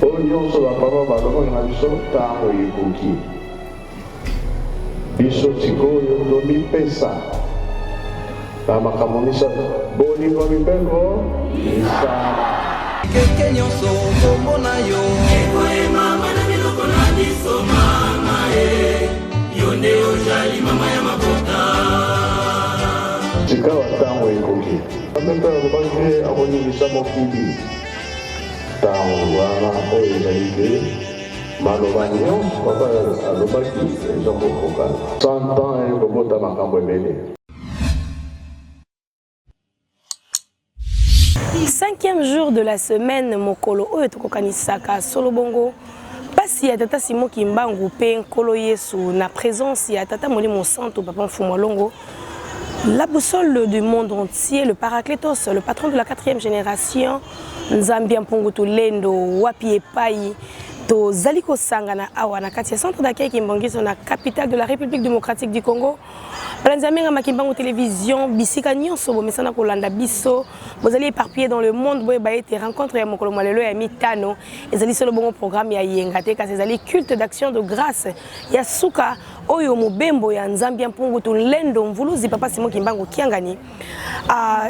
Onyo so papa baloko na biso tango yikoki. Biso sikoyo domi pesa. Tama kamonisa boni kwa mipeko isa. Keke nyonso komona yo. Ekoe mama na miloko na biso mama yonde ojali mama ya mabota. Sikawa tango yikoki. Amembe alobaki akoningisa mokili. Tango wana oyo ezalike maloba nyonso papa alobaki ezokokoka 100 ans ekobota makambo ebele. 5e jour de la semaine mokolo oyo tokokanisaka solo bongo pasi ya tata Simon Kimbangu pe nkolo Yesu na présence ya tata Molimo Santo papa Mfumu Longo, la boussole du monde entier, le Paraclétos, le patron de la 4e génération, Nzambi Mpungutu Lendo wapi epai to zaliko sangana awa na kati ya centre d'accueil Kimbangiso na capitale de la République démocratique du Congo. Balanzamenga Makimbangu télévision bisika nyonso bomesana kolanda biso bozali éparpillés dans le monde boye ba été rencontre ya mokolo malelo ya mitano ezali solo bongo programme ya yengate kasi ezali culte d'action de grâce ya suka oyo mobembo ya Nzambi Mpungutu Lendo mvuluzi papa Simon Kimbangu Kiangani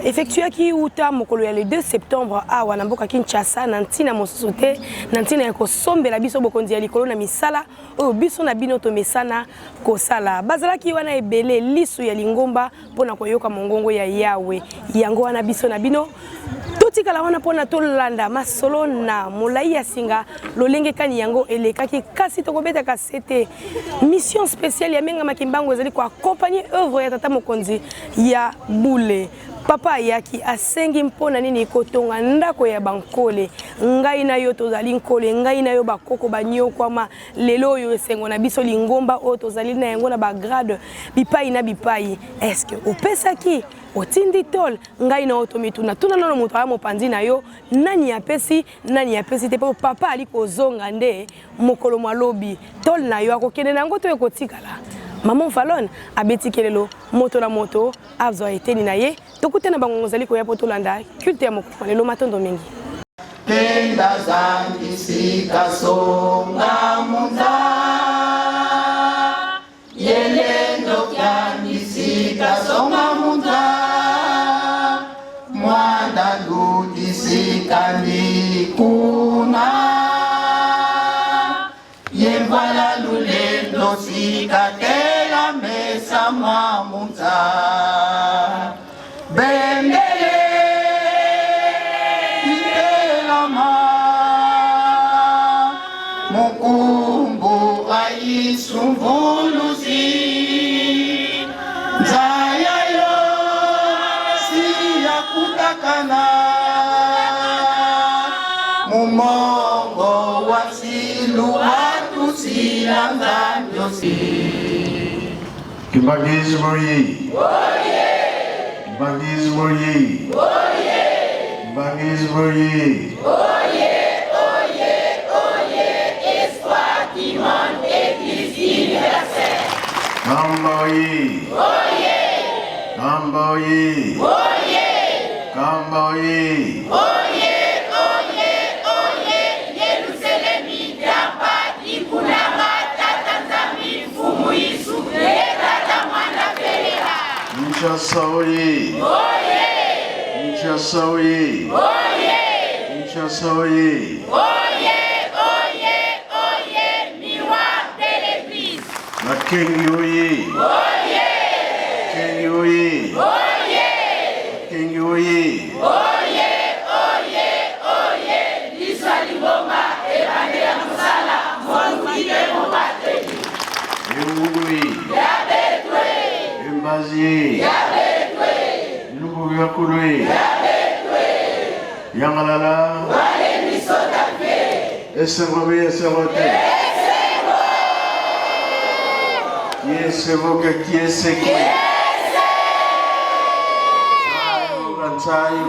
effectuaki uta mokolo ya le 2 septembre awa na mboka Kinshasa na ntina mosusu te na ntina ya kosombela biso bokonzi ya likolo na misala oyo biso na bino to mesana kosala bazalaki wana ebele lisu ya lingomba pona koyoka mongongo ya Yawe yango wana biso na bino totikala wana pona tolanda masolo na molai ya singa lolenge kani yango elekaki kasi tokobeta kasete mission spéciale ya Menga Makimbangu ezali ko accompagner œuvre ya tata mokonzi ya Bule. Papa yaki asengi mpona nini kotonga ndako ya bankole ngai na yo tozali nkole ngai na yo bakoko banyokwama lelo yo esengo na biso lingomba o tozali na yango na bagrade bipai na bipai. Est-ce que opesaki otindi tol ngai na otomituna tuna nono moto ya mopanzi na yo nani apesi te papa ali kozonga nde mokolo malobi tol na yo akokende nango to ekotikala. Maman Fallon abeti kelelo moto na moto avzo eteni na ye tokutena bango zali ko ya potolanda culte ya mokolo lelo matondo mingi Tenda zangi sikasonga munda yelendo kyani sikasonga munda mwanda ludi sikandi kuna yembala lulendo sikatela mesa mamuta bendele itelama mukumbu aisumvuluzi nzayayo siya kutakana mumongo wasiluwa Kimbangizi Moyi. Kimbangizi Moyi. Kimbangizi Moyi. Espoir qui monte Église universelle. Kamboyi. Kamboyi. Kamboyi. Nchasaoyi. Nchasaoyi. Nchasaoyi. Miroir de l'église. La Kenyoyi. Kenyoyi. Kenyoyi. Lissaliboma ebande ya musala monzike mobateli. Eungui. Yabetwe. Embazi. Yabetwe. Lubu yakului. Yabetwe. Yangalala. Wale misota fe. Esengobi esengote. Yesevoke kieseki. Sayo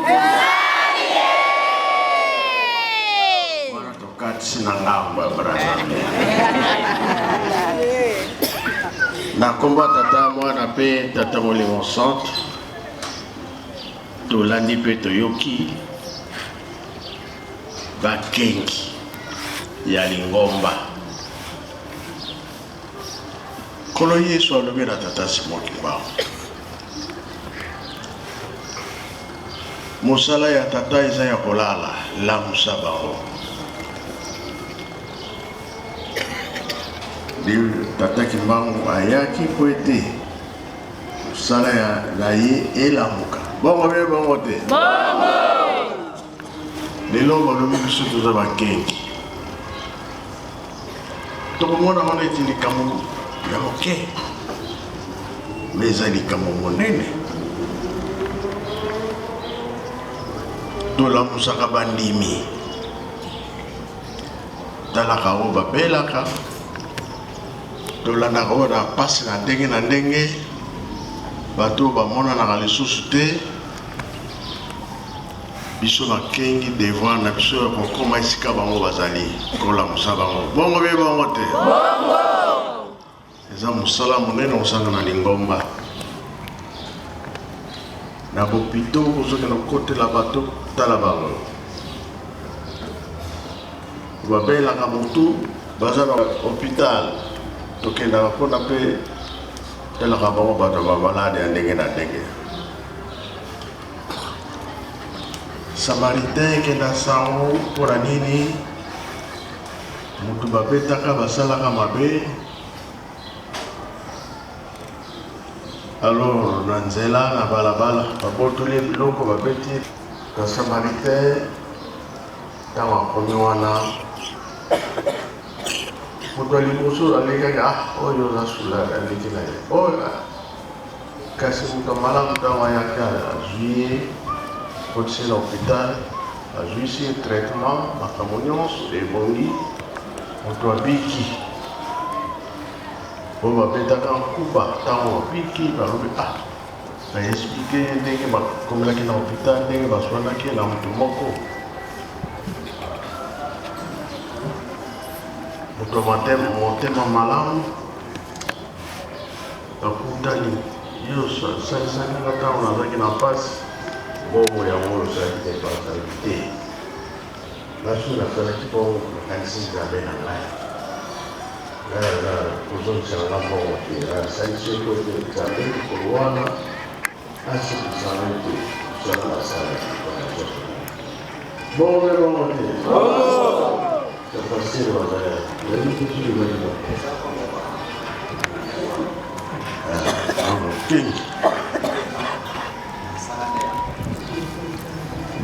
wana tokati na ngamba brother. Na komba tata mwana pe tata Molimo Santo tolandi pe toyoki bakengi ya Lingomba. Kolo Yesu alobi na tata Simon Kimbangu. Mosala ya tata eza ya kolala la musabao. Tata Kimbangu ayaki kwete mosala ya naye elamuka. Bongo be bongo te. Bongo. Lelo balobi biso toza bakengi. Tokomona wana eti likambo ya moke. Mais eza likambo monene. Tolamusaka bandimi. Talaka oyo babelaka. Tolandaka oyo na pasi na ndenge. Bato bamonanaka lisusu te. Biso bakengi devant na biso ya kokoma esika bango bazali kolamusa bango. Bongo be bongo te. Bongo. Eza mosala monene osanga na Lingomba. Na bopito ozoke na kotela bato tala bango. Babelaka motu baza na hôpital. Tokendaka mpona mpe telaka bango bato bamalade ya ndenge na ndenge. Samaritain kenda sango mpona nini motu babetaka basalaka mabe. Alors na nzela na balabala babotoli biloko babeti ka Samaritain ntango akomi wana moto aliboso alekaka oyo azasula aleki na ye oyo kasi moto malamu ntango ayaka azwi kotisi na hôpital azwisi traitement makambo nyonso ebongi moto abiki oyo babetaka nkuba ntango babiki balobi baexplike ndenge bakomelaki na hôpital ndenge baswanaki na moto moko moto motema malamu bakutani yo salisaki nga ntango nazalaki na mpasi bongo yango osalaki te basalaki te nasu nasalaki bongo nakanisi nzambe na ngai kozongisana na bongo te asalisi ekote nzambe likolo wana asukisana te osala basala bongo be bongo te kapasiri wazaya yali kusuri balima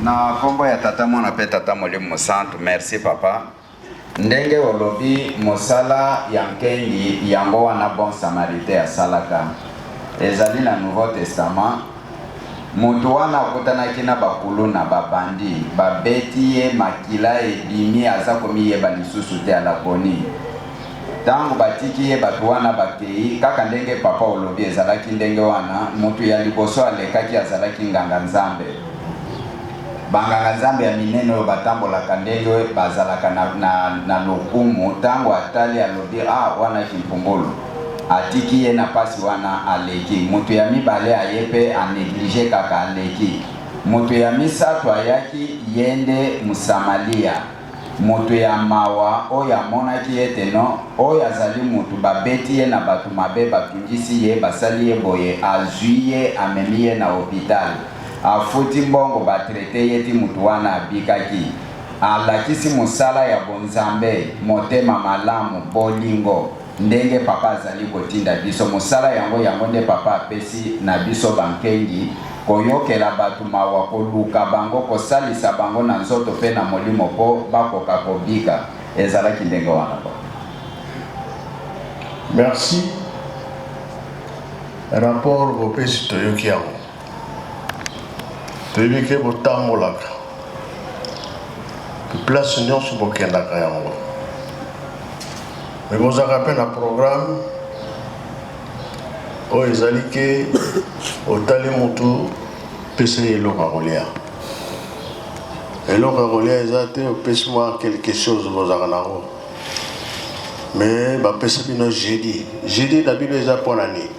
na kombo ya tata mwana pe tata Molimo Santu. Merci papa. Ndenge olobi mosala ya nkengi yango wana bon samaritain asalaka ezali na Nouveau Testament. Moto wana akutanaki na bakulu na babandi babeti ye makila ebimi aza komi yeba lisusu te alaponi. Tango batiki ye bato wana bakei kaka ndenge papa olobi ezalaki ndenge wana moto ya liboso alekaki azalaki nganga nzambe. Banganga nzambe ya minene oyo batambolaka ndenge bazalaka na lokumu tango atali alobi wana kimpumbulu atiki ye na pasi wana aleki. Moto ya mibale ayepe aneglige kaka aleki. Moto ya misato ayaki yende Musamalia. Moto ya mawa oyo amonaki ete no oyo azali moto babeti ye na bato mabe batungisi ye basali ye boye azwi ye amemi ye na hôpital. Afuti mbongo batrete yeti mutu wana abikaki. Alakisi musala ya bonzambe motema malamu bolingo ndenge papa azali kotinda biso musala yango nde papa apesi na biso bankengi koyokela batu mawa koluka bango kosalisa bango na nzoto pe na molimo po bakoka kobika ezalaki ndenge wana ba. Merci. Rapport bopesi toyoki yango toyebike botambolaka place nyonso bokendaka yango me bozalaka mpe na programme oyo ezali ke otali motu pesa ye eloko ya kolia. Eloko ya kolia eza te opesi mwa quelque chose bozalaka nango me bapesa bino jeudi na bino eza mpona nini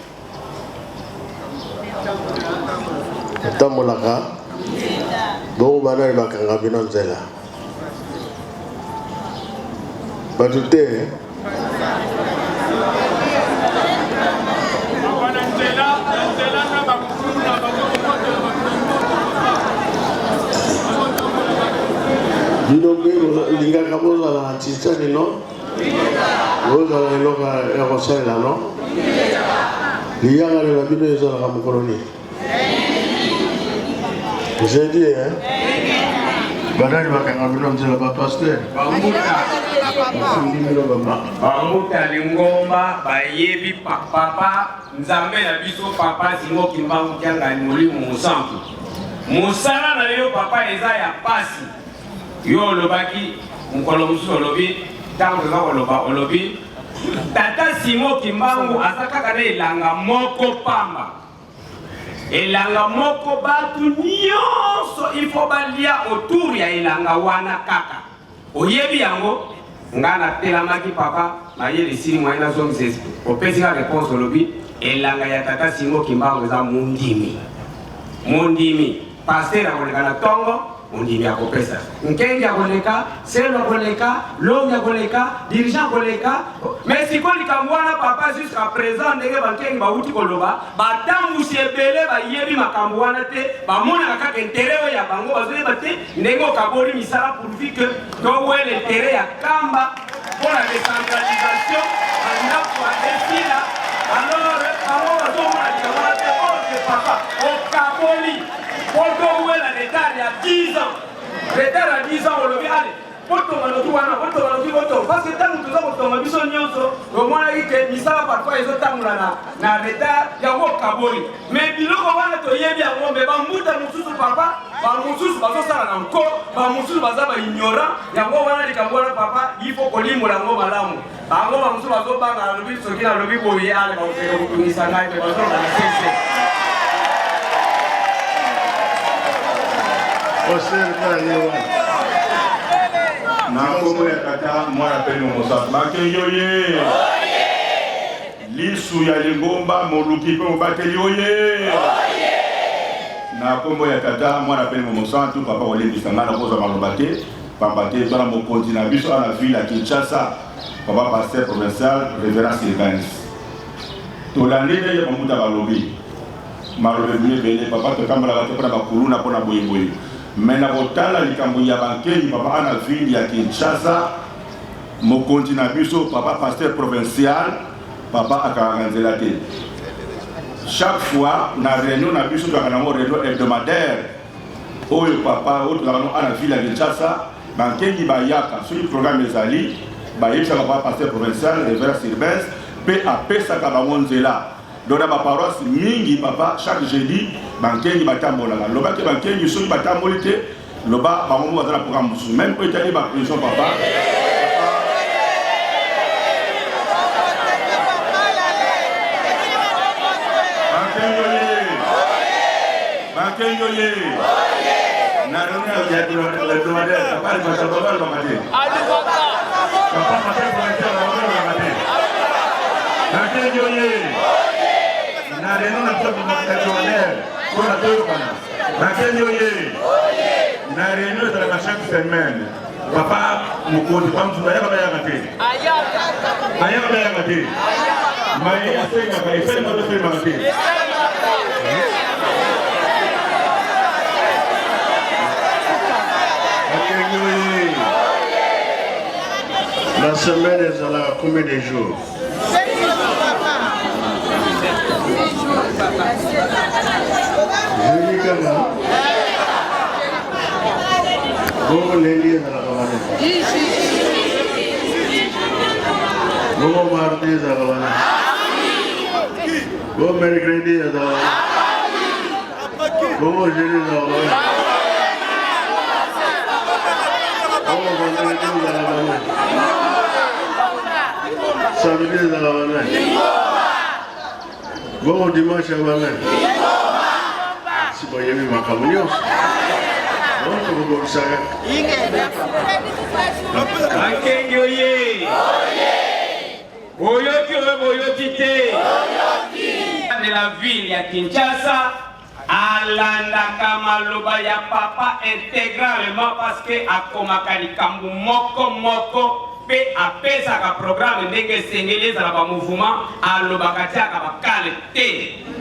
otambolaka bongo bana bakanga bino nzela Batute. Binobe linga kaboza la titani no. Boza la loka erosela no. Lianga la bino ezala ka mukoloni. J'ai dit hein. Badani bakanga bino mzela ba pasteur. Bamuta lingomba bayebi papa nzambe na biso papa zingo kimbangu kyanga mulimu musantu. Musala na yo papa eza ya pasi. Yo lobaki mukolo musu lobi tango za loba olobi tata Simo Kimbangu asaka kana elanga moko pamba. Elanga moko batu nyonso il faut balia autour ya elanga wana kaka. Oyebi yango ngana telamaki papa na yeli siri mwana zo mzezi. Opesi ka réponse lobi elanga ya tata Simo Kimbangu za mundimi. Mundimi pasteur akoleka na tongo mundimi akopesa. Nkengi akoleka, selo akoleka, longi akoleka, dirigeant akoleka. Mais si koli kamwana papa jusqu'à présent ndenge bankengi bauti koloba, batambu sebele ba yebi makambwana te, ba mona kaka intérêt ya bango bazwe bate ndenge okaboli misala pourvu que to wele intérêt ya kamba pour la décentralisation anda kwa desila. Alors papa okaboli pour wele l'état ya 10 ans. L'état à 10 ans on le dit allez. Parce que tant que nous avons besoin de nous, au moins il y a parfois les autres na l'état il y a un kaboli. Mais il y a un peu de mais bamuta mususu papa, bamususu bazosala na nko, bamususu bazaba ignorant, yango wana likambona papa, il faut que limu lango malamu. Bango bamususu bazobanga na lobi soki na lobi boye ale ba ofeka kutumisa ngai pe bazona na sese. Nakomo ya kata mwana pene mosafu bakengi oye lisu ya lingomba moluki pe mobakeli oye nakomo ya kata mwana pene mosantu papa olembisa ngana koza maloba te pamba te bana mokonzi na biso ana ville ya Kinshasa papa pasteur provincial révérend Sylvain tolandele ya mamuta balobi malobe bile papa tokambola te pona bakuluna pona boyeboye. Mais na botala likambo ya bankeni papa ana ville ya Kinshasa mokonzi na biso papa pasteur provincial papa akaranzela te. Chaque fois na réunion na biso to kana mo réunion hebdomadaire oyo papa oyo to ana ville ya Kinshasa bankeni bayaka sur le programme ezali bayebisa papa pasteur provincial révérend Sylvain pe apesa ka bamonzela. Dans ma paroisse, mingi papa chaque jeudi, bankengi batambola. Loba ke bankengi soki batamboli te, loba bangomo bazala programme musu. Même pour étaler ma prison papa. Bankengi oye. Na réunion ya le demandeur, papa le pasteur papa le matin. Papa pasteur pasteur le matin. Bankengi oye. Na réunion na biso hebdomadaire pour la deux bana. Bakengi oye. Na réunion de chaque semaine. Papa mokonzi pamsu bayaka bayaka te. Bayaka bayaka te. Mai asenga kai fele mo fele mo te. Bakengi oye. La semaine est à la combien de jours? Jeudi kama Gogo lendi na kawana. Gogo mardi na kawana. Gogo mercredi na kawana. Gogo jeudi na kawana. Gogo vendredi na kawana. Samedi na kawana. Gogo dimanche na kawana. Si vous voyez ma communion, de la ville ya Kinshasa alanda maloba ya papa intégralement parce que akomaka likambo moko pe apesaka programme ndenge esengeli ezala bamouvement alobaka tiaka bakale te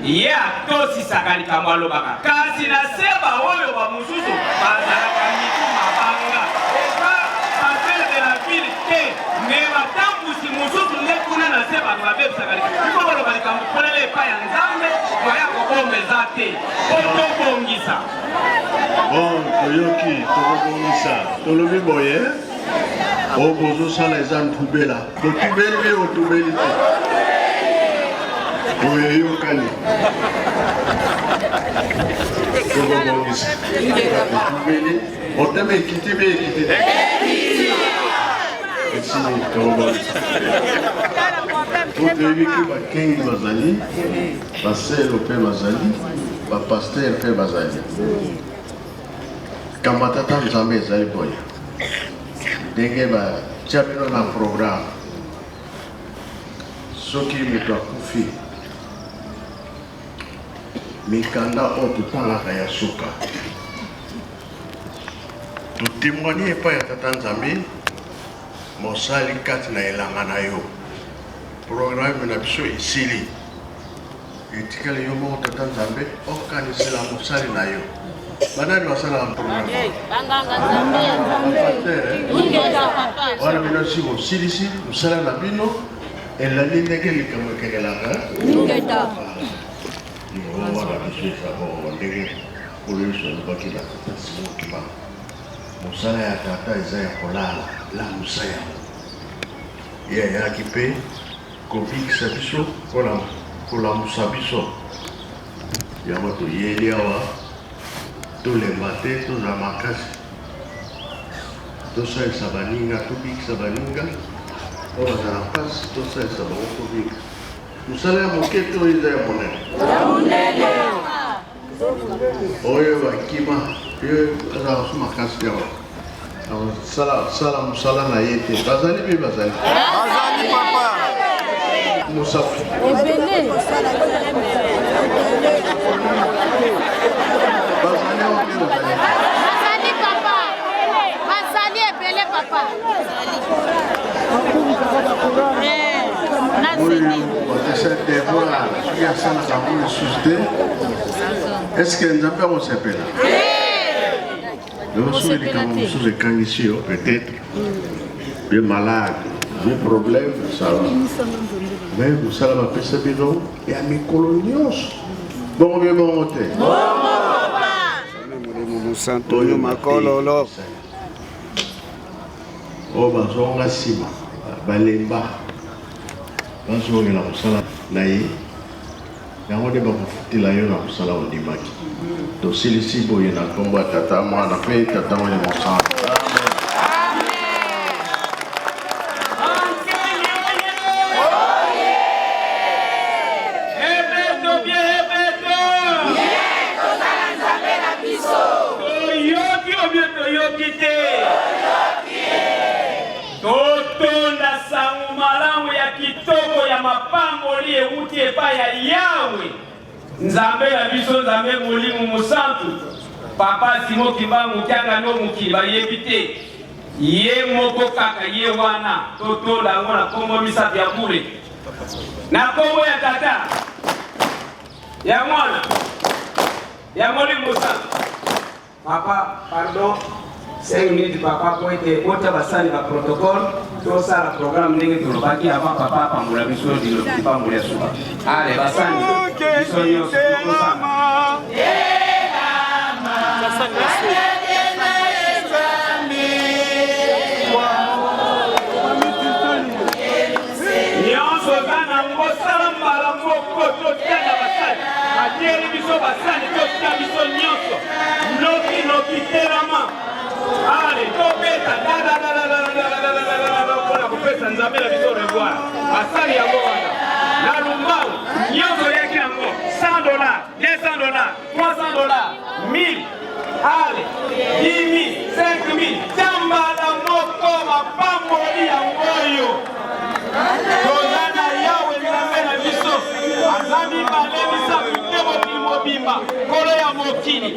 ye atosisaka likambo alobaka kasi na se baoyo bamosusu bazalaka mitu mabanga eza bafer de la ville te me batambusi mosusu nde kuna na se bato babebisaka iko baloba likambo polele epai ya nzambe toya kobomba eza te po tobongisa bon toyoki tokobongisa tolobi boye obozosala eza ntubela botubeli mpe otubeli te oyo eyokani tokobongisa otubeli oteme ekiti mpe ekiti te esili tokobongisa totoyebiki bakengi bazali baselo mpe bazali bapaster mpe bazali kamatata nzambe ezali boye ndenge batia bino na programme soki moto akufi mikanda oyo totangaka ya suka totémoigne epai ya tata nzambe mosali kati na elanga na yo programme na biso esili etikali yo moko tata nzambe okanisela mosali na yo banani basala programme wana bino si bosilisi mosala na bino elali ndenge likambo ekekelaka wana biso ezako ndenge koloyoso alobaki na tata simokima mosala ya tata eza ya kolala lamusa yango ye ayaki mpe kobikisa biso kolamusa biso yango toyeli awa tolemba te tozwa makasi tosalisa baninga tobikisa baninga oyo bazala mpasi tosalisa bango kobika mosala ya moke to eza ya monene oyo bakima yo azala so makasi yawa sala mosala na ye te bazali mpe bazali papa mosafi Bazali papa. Bazali ebele papa. Est-ce que nous avons ce appel? Nous sommes ici, peut-être, des malades, des problèmes, ça va. Mais vous savez, ma personne, il y a mes coloniaux. Bon, bien, bon, monté. Antonio Makololo o bazonga sima balemba bazongela kosala na ye yango nde bakofutela yo na kosala ondimaki tosilisi boye na nkombo ya tata mwana mpe tata mwana mosala totonda sango malamu ya kitoko ya mapamboli euti epai ya yawe nzambe ya biso nzambe molimo mosantu papa simo kimbangu tianga no mokili bayebi te ye moko kaka ye wana totonda yango na nkombo misato ya bule na nkombo ya tata ya mwana ya molimo mosantu papa pardon 5 minutes papa pour être autre basani ba protocole to sala programme ndenge tolobaki avant papa pambola biso dilo pambola suba allez basani biso nyonso tosala nyonso bana ngosala mbala moko totiaka basani atieli biso basani totia biso nyonso noki terama allez, topeta, pour kupesa nzambe na biso revoir. Asali yango wana. Na lumbao, nyonso yaki yango $100, $200, $300, 1000. Allez, 10 000, 5 000. Tambala moko mapamboli yango yo. Tozana yawe nzambe na biso. Azami balebisa kutebo kimobimba. Kolo ya mokili.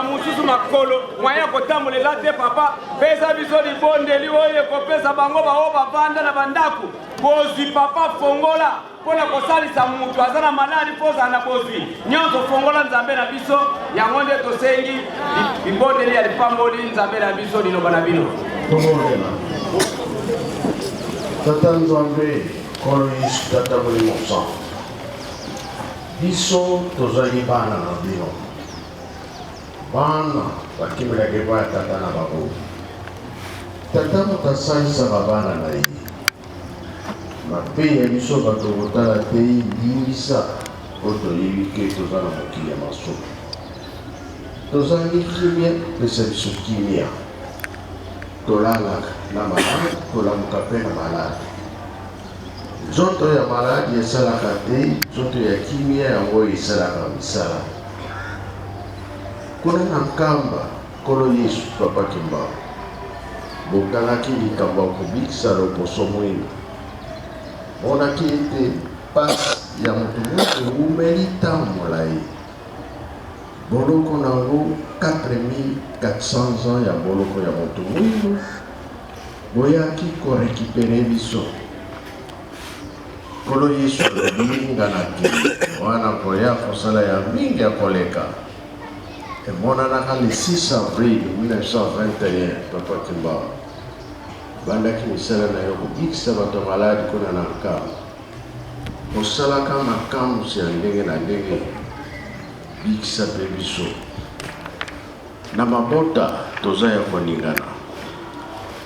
Mususu makolo mwaya kotambulela te papa pesa biso libondeli oyo kopesa bango bao bavanda na bandaku bozwi papa fongola mpona kosalisa mutu aza na maladi mpoza na bozwi nyonso fongola nzambe na biso yango nde tosengi libondeli ya lipamboli nzambe na biso liloba na bino tomolema tata nzambe kolo yesu tata molimo san biso tozali bana na bino bana bakimelaki baya tata na bango tata moto asalisaka bana na ye mabe ya biso bato kotala te limbisa po toyebi ke toza na mokili ya masumu tozali kimia pesa biso kimia tolalaka na maladi tolamuka mpe na maladi nzoto ya maladi esalaka te nzoto ya kimia yango esalaka misala kuna na nkamba kolo yesu papa kimba bokanaki likambo ya kobikisa loposo mwindu monaki ete pasi ya moto moto ewumeli ntango molai boloko nango 4400 ans ya boloko ya moto mwindu boyaki korekipere biso kolo yesu lobi nganaki wana koya kosala ya mingi ya koleka emonanaka le 6 avril 1921 papa kimba bandaki misala na yo kobikisa bato maladi kuna na nkamba osalaka makambo ya ndenge na ndenge bikisa mpe biso na mabota toza ya koningana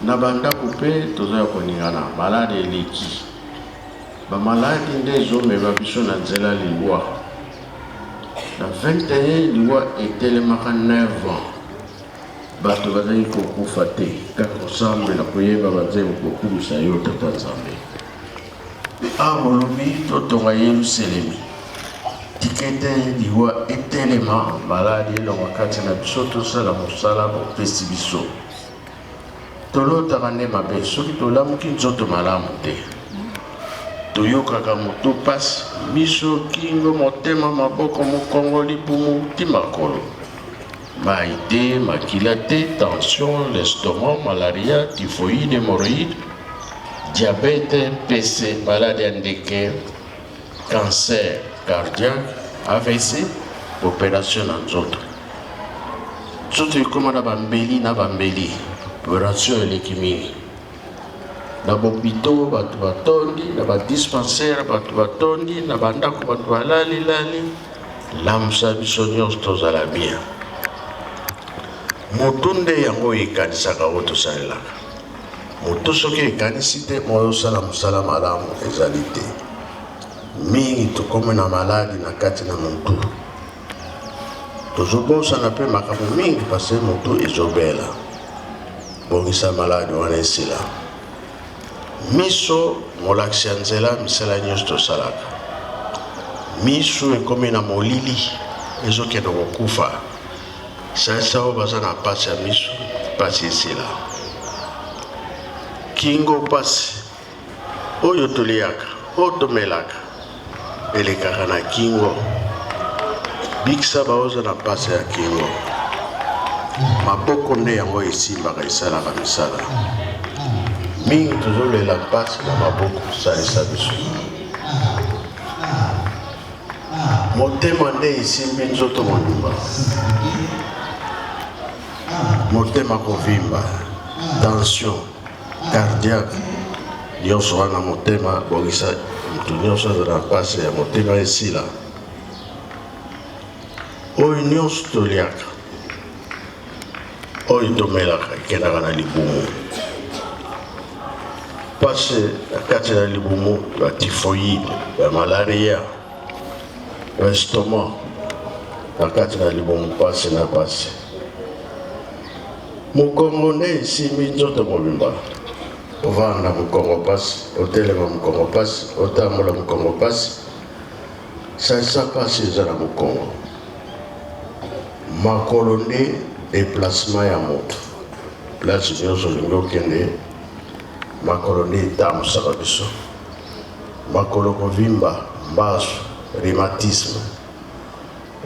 na bandako mpe toza ya koningana maladi eleki bamaladi nde ezomema biso na nzela liwa na 21 liwa etelemaka 9 ans bato bazali kokufa te kaka kosambela koyeba bazali kokumisa yo tata nzambe abolobi totonga yerusalemi tikete liwa etelema maladi elonga kati na biso tosala mosala bopesi biso tolotaka nde mabe soki tolamuki nzoto malamu te toyokaka moto pasi biso kingo motema maboko mokongo libumu ti makolo mai te makila te tension l'estomac malaria typhoïde hémorroïde diabète PC malade ya ndeke cancer cardiaque AVC opération na nzoto nzoto ekoma na bambeli opération eleki mingi na bopito bato batondi na badispensaire bato batondi na bandako bato balali lamusa biso nyonso tozala bien moto nde yango ekanisaka oyo tosalelaka moto soki ekanisi te moyosala mosala malamu ezali te mingi tokomi na maladi na kati na motu tozobosana mpe makambo mingi pase motu ezobela bongisa maladi wana esila miso molakisi ya nzela misala nyonso tosalaka miso ekomi na molili ezokende kokufa salisa oyo baza na pasi ya miso pasi esila kingo pasi oyo toliaka oyo tomelaka elekaka na kingo bikisa baoza na pasi ya kingo maboko nde yango esimbaka esalaka misala mingi tozolela mpasi na maboko kosalisa biso motema nde esimbi nzoto mobimba motema kovimba tension cardiaque nyonso wana motema bongisa moto nyonso aza na mpasi ya motema esila oyo nyonso toliaka oyo tomelaka ekendaka na libumu pasi na kati na libumu ba typhoïde ba malaria ba estomac na kati na libumu pasi na pasi Mukongone ici minzoto mobimba. Ovanda mukongo pass, hotelema mukongo pass, otamola mukongo pass. Ça passe ezala mukongo. Makolo nde déplacement ya moto. Place nyonso lingo kende. Makolo nde etamusaka biso. Makolo kovimba, mbaso, rhumatisme.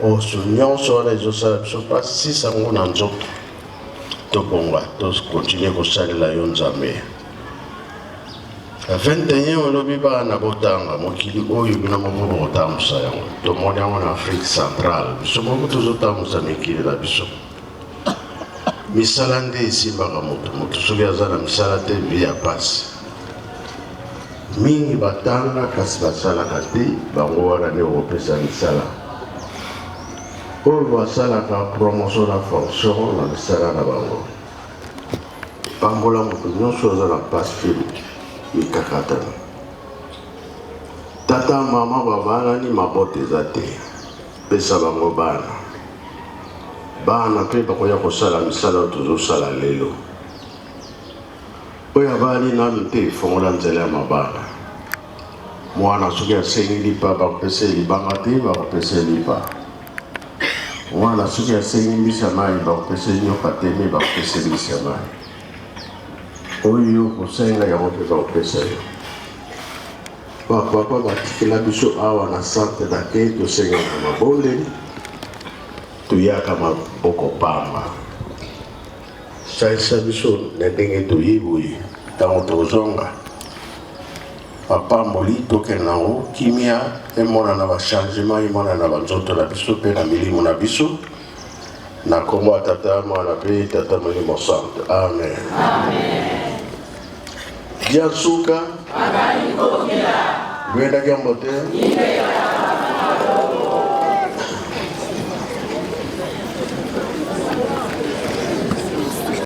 Oso nyonso wana ezosala biso pasi sango na nzoto. Tobonga, continue kosalela yo Nzambe. 21 olobi bana botanga mokili oyo bino moko botambusa yango. Tomoni yango na Afrique centrale. Biso moko tozotambusa mikili na biso. Misala nde esimbaka moto soki aza na misala te vi ya pasi. Mingi batanga kasi basalaka te bango wana nde okopesa misala. Oyo basalaka promotion na fonction na misala na bango. Pambola moto nyonso aza na pasi fili mikakatana. Tata mama babana ni mabote eza te. Pesa bango bana. Bana pe bakoya kosala misala oyo tozosala lelo. Oyo abali nanu te fongola nzela ya mabana. Mwana soki asengi lipa bakopesa libanga te bakopesa lipa. Mwana soki asengi mbisa mai bakopesa nyoka te me bakopesa mbisa mai. Oyo kosenga yango mpe bakopesa yo. Papa batikela biso awa na centre d'accueil tosenga na mabondeli. Tuyaka maboko pamba. Salisa biso na ndenge toyiboyi ntango tozonga. Apamboli tokende nango kimia emonana bachangement emonana banzoto na biso mpe na milimo na biso. Na kombo ya Tata Mwana mpe Tata Molimo Santo. Amen. Dia suka. Gwenda Gambote.